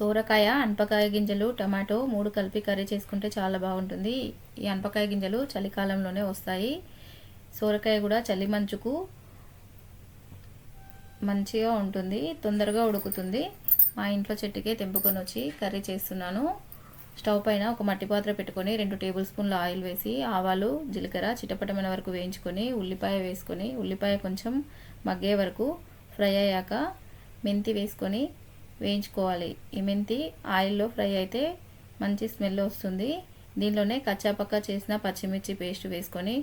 సోరకాయ, అనపకాయ గింజలు, టమాటో 3 కలిపి కర్రీ చేసుకుంటే చాలా బాగుంటుంది. ఈ అనపకాయ గింజలు చలికాలంలోనే వస్తాయి. సోరకాయ కూడా చలి మంచుకు మంచిగా ఉంటుంది, తొందరగా ఉడుకుతుంది. మా ఇంట్లో చెట్టుకే తెంపుకొని వచ్చి కర్రీ చేస్తున్నాను. స్టవ్ పైన ఒక మట్టి పాత్ర పెట్టుకొని 2 టేబుల్ స్పూన్ల ఆయిల్ వేసి ఆవాలు, జీలకర్ర చిటపటమైన వరకు వేయించుకొని ఉల్లిపాయ వేసుకొని ఉల్లిపాయ కొంచెం మగ్గే వరకు ఫ్రై అయ్యాక మెంతి వేసుకొని వేయించుకోవాలి. ఈ మెంతి ఆయిల్లో ఫ్రై అయితే మంచి స్మెల్ వస్తుంది. దీనిలోనే కచ్చాపక్కా చేసిన పచ్చిమిర్చి పేస్ట్ వేసుకొని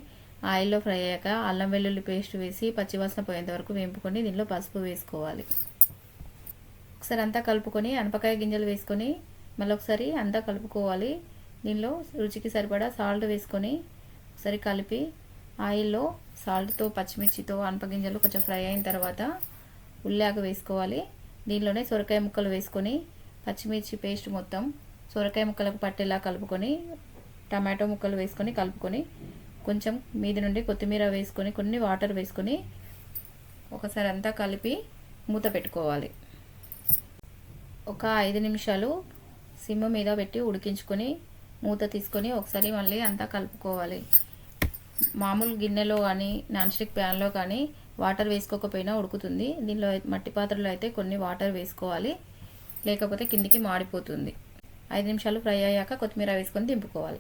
ఆయిల్లో ఫ్రై అయ్యాక అల్లం వెల్లుల్లి పేస్ట్ వేసి పచ్చివాసన పోయేంత వరకు వేపుకొని దీనిలో పసుపు వేసుకోవాలి. ఒకసారి అంతా కలుపుకొని అనపకాయ గింజలు వేసుకొని మళ్ళొకసారి అంతా కలుపుకోవాలి. దీనిలో రుచికి సరిపడా సాల్ట్ వేసుకొని ఒకసారి కలిపి ఆయిల్లో సాల్ట్తో పచ్చిమిర్చితో అనపగింజలు కొంచెం ఫ్రై అయిన తర్వాత ఉల్లాక వేసుకోవాలి. దీనిలోనే సొరకాయ ముక్కలు వేసుకొని పచ్చిమిర్చి పేస్ట్ మొత్తం సొరకాయ ముక్కలకు పట్టేలా కలుపుకొని టమాటో ముక్కలు వేసుకొని కలుపుకొని కొంచెం మీది నుండి కొత్తిమీర వేసుకొని కొన్ని వాటర్ వేసుకొని ఒకసారి అంతా కలిపి మూత పెట్టుకోవాలి. ఒక 5 నిమిషాలు సిమ్ మీద పెట్టి ఉడికించుకొని మూత తీసుకొని ఒకసారి మళ్ళీ అంతా కలుపుకోవాలి. మామూలు గిన్నెలో కానీ నాన్ స్టిక్ ప్యాన్లో కానీ వాటర్ వేసుకోకపోయినా ఉడుకుతుంది. దీనిలో మట్టి పాత్రలో అయితే కొన్ని వాటర్ వేసుకోవాలి, లేకపోతే కిందికి మాడిపోతుంది. 5 నిమిషాలు ఫ్రై అయ్యాక కొత్తిమీర వేసుకొని దింపుకోవాలి.